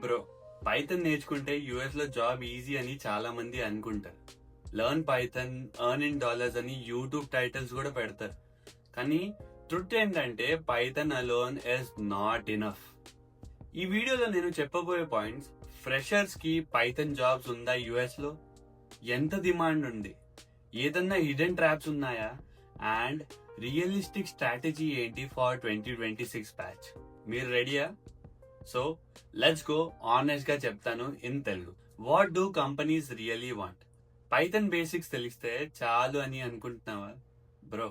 Bro, Python నేర్చుకుంటే US లో job easy అని చాలా మంది అనుకుంటారు. Learn Python, earn in dollars అని యూట్యూబ్ టైటిల్స్ కూడా పెడతారు. కానీ ట్రుత్ ఏంటంటే Python alone is not enough. ఈ వీడియోలో నేను చెప్పబోయే పాయింట్స్: ఫ్రెషర్స్ కి పైథన్ జాబ్స్ ఉందా యుఎస్ లో, ఎంత డిమాండ్ ఉంది, ఏదన్నా హిడెన్ ట్రాప్స్ ఉన్నాయా, అండ్ రియలిస్టిక్ స్ట్రాటజీ ఏంటి ఫర్ 2026 బ్యాచ్. మీరు రెడీయా? So let's go. ఆనెస్ట్ గా చెప్తాను in Telugu. What do companies really want? Python basics తెలిస్తే చాలు అని అనుకుంటున్నావా బ్రో?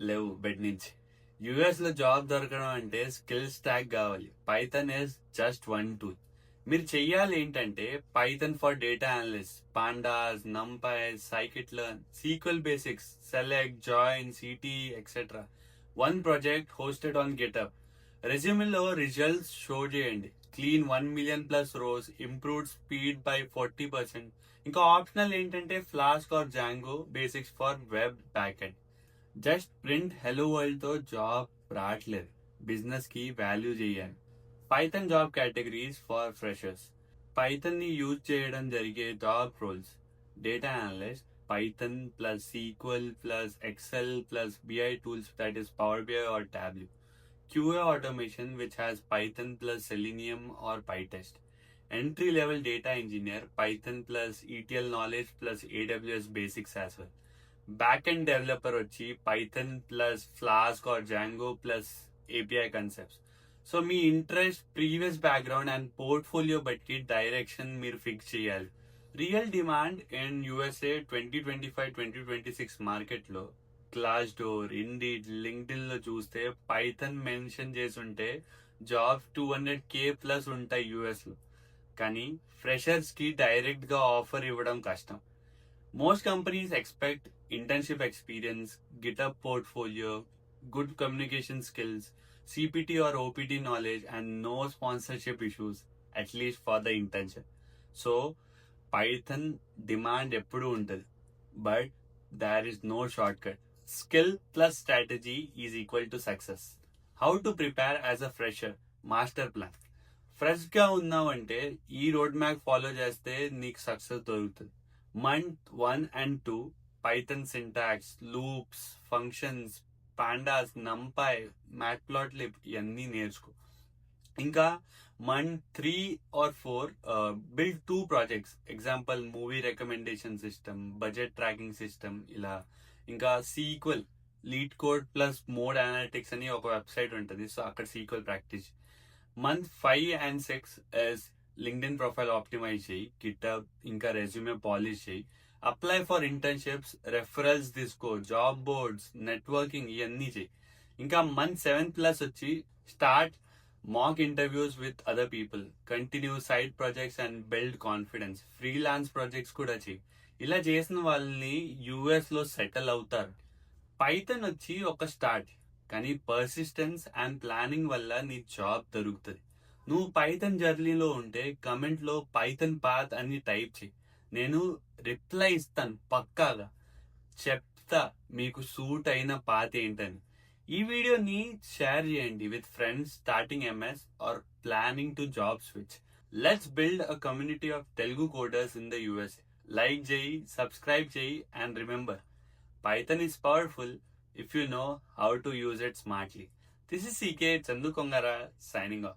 లేవు బెడ్ నుంచి. యుఎస్ లో జాబ్ దొరకడం అంటే స్కిల్ స్టాక్ కావాలి. Python is just one tool. మీరు చెయ్యాలి ఏంటంటే Python for data analyst, pandas, NumPy, scikit learn, SQL basics, select, join, CTE etcetera. One project hosted on GitHub. రెజ్యూమిలో రిజల్ట్స్ షో చేయండి. Clean 1 million plus rows, improved speed by 40%. ఇంకా optional ఏంటంటే Flask or Django basics for web back end. Just print hello world తో job రావట్లేదు. Business కి value చేయాలి. Python job categories for freshers. Python ని use చేయడం జరిగే job roles: data analyst, Python plus SQL plus Excel plus BI tools, that is Power BI or Tableau. QA automation, which has Python plus Selenium or PyTest. Entry level data engineer, Python plus ETL knowledge plus AWS basics as well. Backend developer వచ్చి Python plus Flask or Django plus API concepts. So me interest, previous background and portfolio బట్టి direction మీరు fix చేయాలి. Real demand in USA 2025-2026 market లో class door, indeed, LinkedIn లో చూస్తే Python mention చేసి ఉంటే jobs 200K plus ఉంటాయి US లో. కానీ ఫ్రెషర్స్ కి డైరెక్ట్ గా ఆఫర్ ఇవ్వడం కష్టం. Most companies expect internship experience, get-up portfolio, good communication skills, CPT or OPT knowledge, and no sponsorship issues, at least for the internship. So Python demand ఎప్పుడు ఉంటుంది, but there is no shortcut. Skill plus strategy is equal to success. How to prepare as a fresher? Master plan. Fresh గా ఉన్నావంటే ఈ road map follow చేస్తే నీకు success దొరుకుతుంది. Month 1 and 2 Python syntax, loops, functions, pandas, NumPy, Matplotlib ఇవన్నీ నేర్చుకో. ఇంకా month 3 or 4 build 2 projects. Example movie recommendation system, budget tracking system ఇలా. ఇంకా SQL, LeetCode plus Mode Analytics అని ఒక వెబ్సైట్ ఉంటుంది, సో అక్కడ SQL practice. Month 5 and 6 is LinkedIn profile optimise చేయి, గిటప్ ఇంకా రెజ్యూమే పాలిష్ చేయి. అప్లై ఫర్ ఇంటర్న్షిప్స్, రెఫరల్స్ తీసుకో, జాబ్ బోర్డ్స్, నెట్వర్కింగ్ ఇవన్నీ చేయి. ఇంకా మంత్ 7+ వచ్చి start mock interviews with other people, continue side projects and build confidence. Freelance projects కూడా చేయి. ఇలా చేసిన వాళ్ళని యుఎస్ లో సెటిల్ అవుతారు. పైథన్ వచ్చి ఒక స్టార్ట్, కానీ పర్సిస్టెన్స్ అండ్ ప్లానింగ్ వల్ల నీ జాబ్ దొరుకుతుంది. నువ్వు పైథన్ జర్నీలో ఉంటే కమెంట్ లో పైథన్ పాత్ అని టైప్ చేయి. నేను రిప్లై ఇస్తాను పక్కాగా. చెప్తా మీకు సూట్ అయిన పాత్ ఏంటని. ఈ వీడియోని షేర్ చేయండి with friends starting MS or planning to job switch. Let's build a community of Telugu coders in the US. Like చేయి, సబ్స్క్రైబ్ చేయి, and remember, Python is powerful if you know how to use it smartly. This is CK Chandu Kongara signing off.